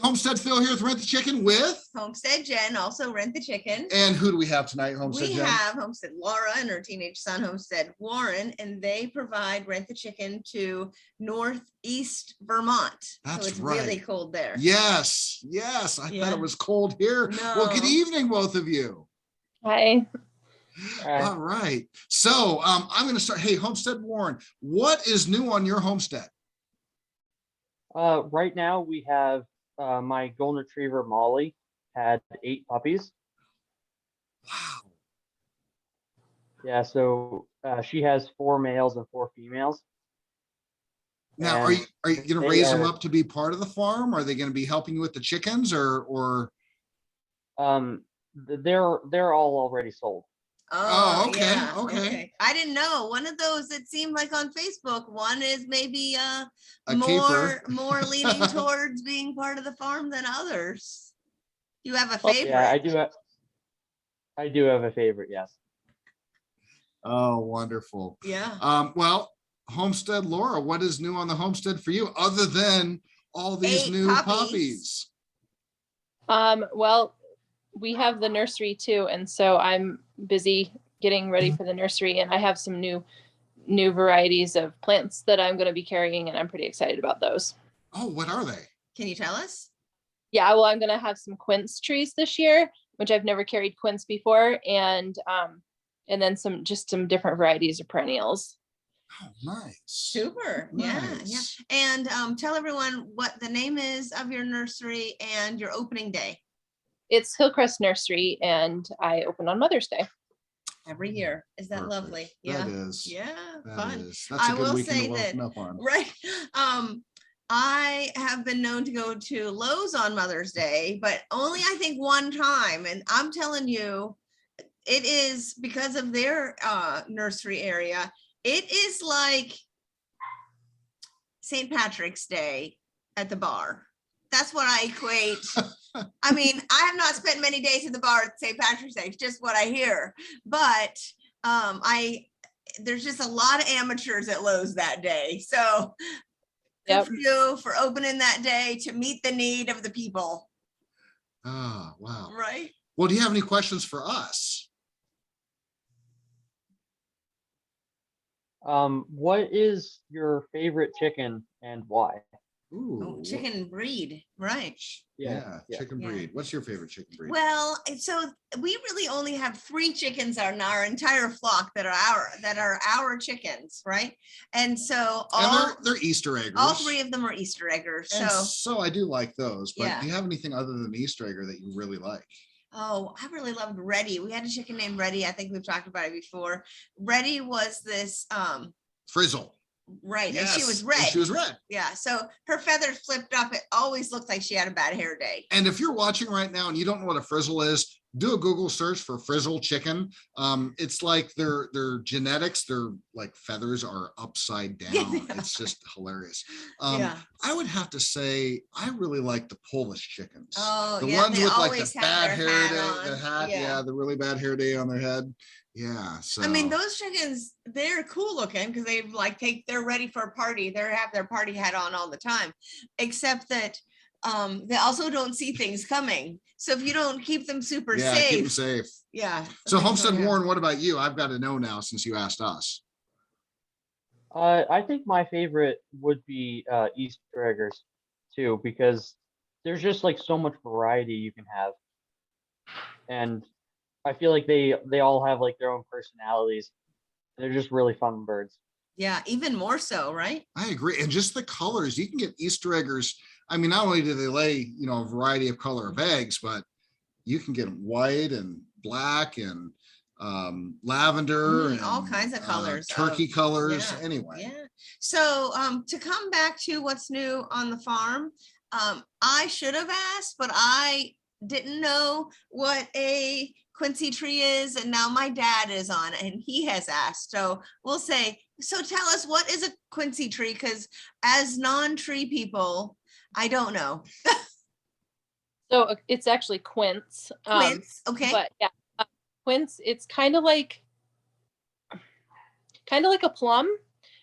Homestead Phil here with Rent the Chicken with Homestead Jenn, also Rent the Chicken. And who do we have tonight, Homestead Jenn? We have Homestead Laura and her teenage son, Homestead Warren, and they provide Rent the Chicken to Northeast Vermont. That's so it's right. really cold there. Yes. I thought it was cold here. No. Well, good evening, both of you. Hi. All right. So I'm going to start. Hey, Homestead Warren, what is new on your homestead? Right now we have my golden retriever Molly had 8 puppies. Wow. Yeah, so she has 4 males and 4 females. Now, are you going to raise them up to be part of the farm? Are they going to be helping you with the chickens, or? They're all already sold. Oh, okay, yeah, okay. I didn't know. One of those, it seemed like on Facebook, one is maybe more leaning towards being part of the farm than others. You have a favorite? Yeah, I do have a favorite, yes. Oh, wonderful. Yeah. Well, Homestead Laura, what is new on the homestead for you other than all these 8 new puppies? Well, we have the nursery too, and so I'm busy getting ready for the nursery, and I have some new varieties of plants that I'm going to be carrying, and I'm pretty excited about those. Oh, what are they? Can you tell us? Yeah, well, I'm going to have some quince trees this year, which I've never carried quince before, and then some different varieties of perennials. Oh, nice. Super. Nice. Yeah. And tell everyone what the name is of your nursery and your opening day. It's Hillcrest Nursery, and I open on Mother's Day. Every year. Is that Perfect. lovely? Yeah. That is. Yeah. That Fun. is. That's a good weekend to open up on. Right. I have been known to go to Lowe's on Mother's Day, but only I think one time. And I'm telling you, it is because of their nursery area. It is like St. Patrick's Day at the bar. That's what I equate. I mean, I have not spent many days at the bar at St. Patrick's Day. It's just what I hear. But there's just a lot of amateurs at Lowe's that day. So good for you for opening that day to meet the need of the people. Oh, wow. Right. Well, do you have any questions for us? What is your favorite chicken and why? Ooh. Chicken breed, right? Yeah, chicken breed. What's your favorite chicken breed? Well, so we really only have 3 chickens on our entire flock that are our chickens, right? And so they're Easter eggers. All 3 of them are Easter eggers. So I do like those. But Yeah. do you have anything other than Easter egger that you really like? Oh, I really loved Reddy. We had a chicken named Reddy. I think we've talked about it before. Reddy was this Frizzle. Right. Yes. And she was red. And she was red. Yeah. So her feathers flipped up. It always looked like she had a bad hair day. And if you're watching right now and you don't know what a frizzle is, do a Google search for frizzle chicken. It's like their genetics, their like feathers are upside down. It's just hilarious. I would have to say I really like the Polish chickens. Oh, the ones with like the bad hair day, the hat, the really bad hair day on their head. Yeah. So I mean, those chickens, they're cool looking because they're ready for a party. They have their party hat on all the time, except that they also don't see things coming. So if you don't keep them super safe. Keep them safe. Yeah. So Homestead Warren, what about you? I've got to know now since you asked us. I think my favorite would be Easter eggers too, because there's just like so much variety you can have. And I feel like they all have like their own personalities. They're just really fun birds. Yeah, even more so, right? I agree. And just the colors, you can get Easter eggers. I mean, not only do they lay, a variety of color of eggs, but you can get them white and black and lavender and all kinds of colors, turkey colors. Anyway. Yeah. So to come back to what's new on the farm, I should have asked, but I didn't know what a Quincy tree is, and now my dad is on and he has asked. So we'll say, so tell us, what is a Quincy tree? Because as non-tree people, I don't know. So it's actually quince. Quince, okay. But yeah, quince, it's kind of like a plum,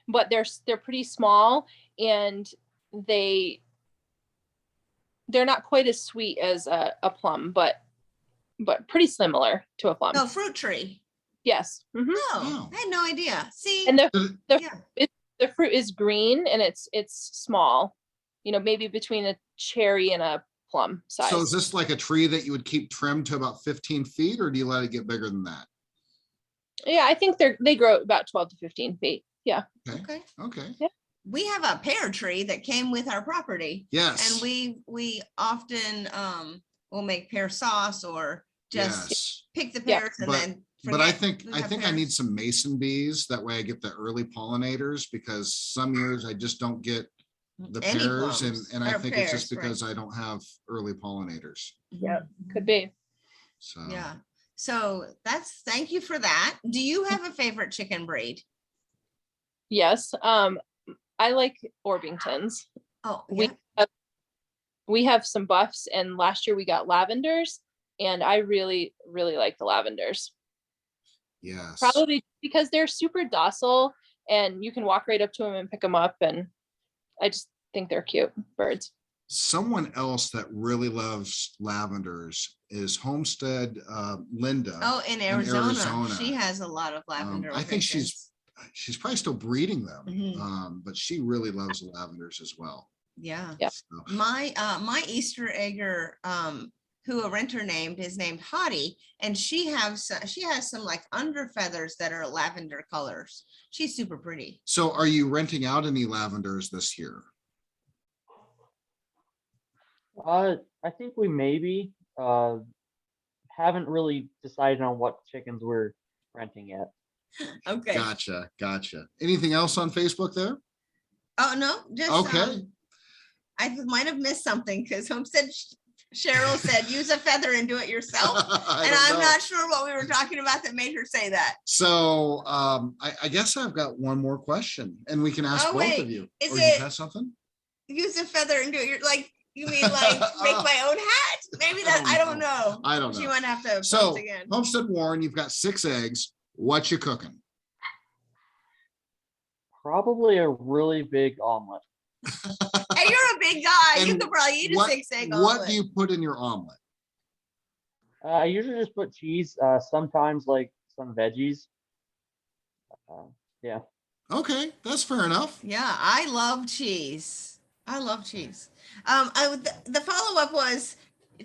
but they're pretty small, and they they're not quite as sweet as a plum, but pretty similar to a plum. No, fruit tree. Yes. Oh, Oh. I had no idea. See, And yeah. the fruit is green and it's small, maybe between a cherry and a plum size. So is this like a tree that you would keep trimmed to about 15 feet, or do you let it get bigger than that? Yeah, I think they grow about 12 to 15 feet. Yeah. Okay. Okay. Yeah. We have a pear tree that came with our property, Yes. and we often will make pear sauce or just Yes. pick the Yeah. pears and But- then. But I forget think we I have think I need pears. some mason bees. That way I get the early pollinators, because some years I just don't get the Any pears, plums and I or think it's just pears, right. because I don't have early pollinators. Yeah. Could be. So Yeah. So thank you for that. Do you have a favorite chicken breed? Yes. I like Orpingtons. Oh, We yeah. we have some buffs, and last year we got lavenders, and I really, really like the lavenders. yes. Probably because they're super docile and you can walk right up to them and pick them up. And I just think they're cute birds. Someone else that really loves lavenders is Homestead Linda. Oh, in Arizona. Arizona. She has a lot of lavender. I think Orpingtons. she's probably still breeding them, Mhm. but she really loves the lavenders as well. Yeah. Yeah. So, My Easter egger, who a renter named, is named Hottie, and she has some like under feathers that are lavender colors. She's super pretty. so are you renting out any lavenders this year? I think we maybe haven't really decided on what chickens we're renting yet. Okay. Gotcha. Anything else on Facebook there? Oh no, just Okay. I might have missed something because Homestead Cheryl said use a feather and do it yourself. I And don't I'm know. not sure what we were talking about that made her say that. So I guess I've got one more question, and we can ask Oh, both wait. of you. Is Or you it- have something? Use a feather and do it. You're like, you mean like make my own hat? Maybe that, I don't know. I don't She know. might have to post So again. Homestead Warren, you've got 6 eggs. What you cooking? Probably a really big omelet. Hey, you're a big guy. You And could probably eat a what- 6-egg What omelet. do you put in your omelet? I usually just put cheese, sometimes like some veggies. Yeah. Okay, that's fair enough. Yeah, I love cheese. I love cheese. The follow-up was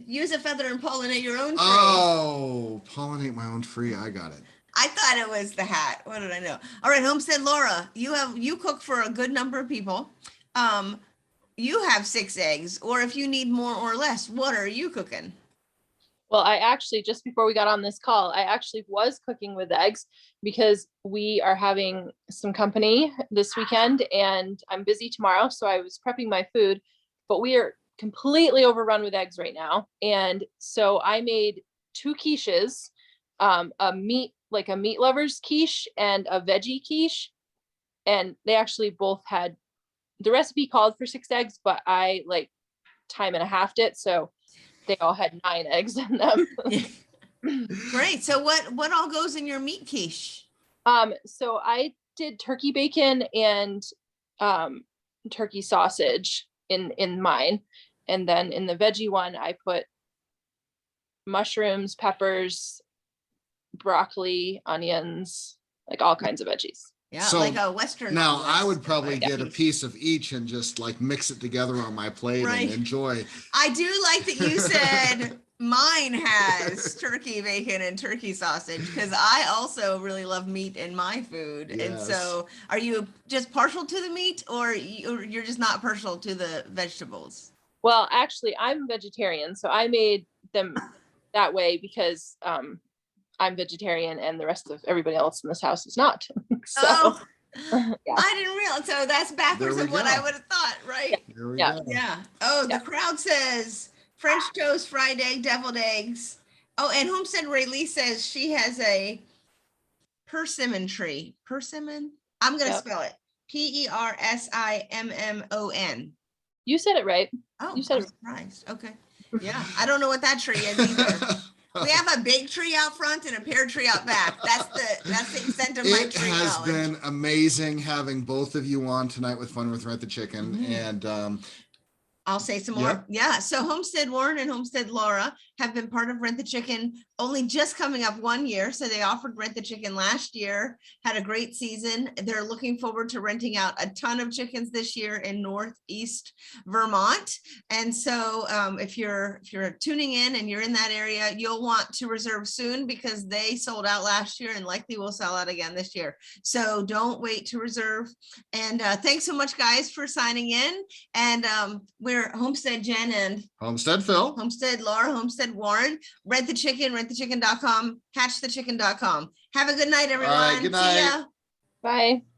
use a feather and pollinate your own tree. Oh, pollinate my own tree. I got it. I thought it was the hat. What did I know? All right, Homestead Laura, you cook for a good number of people. You have 6 eggs, or if you need more or less, what are you cooking? Well, I actually, just before we got on this call, I actually was cooking with eggs because we are having some company this weekend and I'm busy tomorrow. So I was prepping my food, but we are completely overrun with eggs right now. And so I made 2 quiches, a meat lover's quiche and a veggie quiche. And they actually both had, the recipe called for 6 eggs, but I like time and a halved it. So they all had 9 eggs in them. Great. So what all goes in your meat quiche? So I did turkey bacon and turkey sausage in mine. And then in the veggie one, I put mushrooms, peppers, broccoli, onions, like all kinds of veggies. Yeah, So, like a Western. Now omelet, I would probably right? get a piece of each and just like mix it together on my plate Right. and enjoy. I do like that you said mine has turkey bacon and turkey sausage because I also really love meat in my food. And Yes. so are you just partial to the meat or you're just not partial to the vegetables? Well, actually, I'm vegetarian, so I made them that way because I'm vegetarian and the rest of everybody else in this house is not. So Oh, yeah. I didn't realize. So that's backwards There of we what go. I would have thought, right? Here we Yeah. go. Yeah. Oh, Yeah. the crowd says French toast, fried egg, deviled eggs. Oh, and Homestead Rayleigh says she has a persimmon tree. Persimmon? I'm going to Yep. spell it. Persimmon. You said it right. Oh, You said I'm it. surprised. Okay. Yeah. I don't know what that tree is either. We have a big tree out front and a pear tree out back. That's the extent of my It tree has knowledge. been amazing having both of you on tonight with Fun with Rent the Chicken. Mhm. And I'll say some more. Yep. Yeah. So Homestead Warren and Homestead Laura have been part of Rent the Chicken, only just coming up 1 year. So they offered Rent the Chicken last year, had a great season. They're looking forward to renting out a ton of chickens this year in Northeast Vermont. And so if you're tuning in and you're in that area, you'll want to reserve soon because they sold out last year and likely will sell out again this year. So don't wait to reserve. And thanks so much, guys, for signing in. And we're Homestead Jenn and Homestead Phil. Homestead Laura, Homestead Warren. Rent the Chicken, rentthechicken.com, hatchthechicken.com. Have a good night, everyone. All right, good night. See ya. Bye.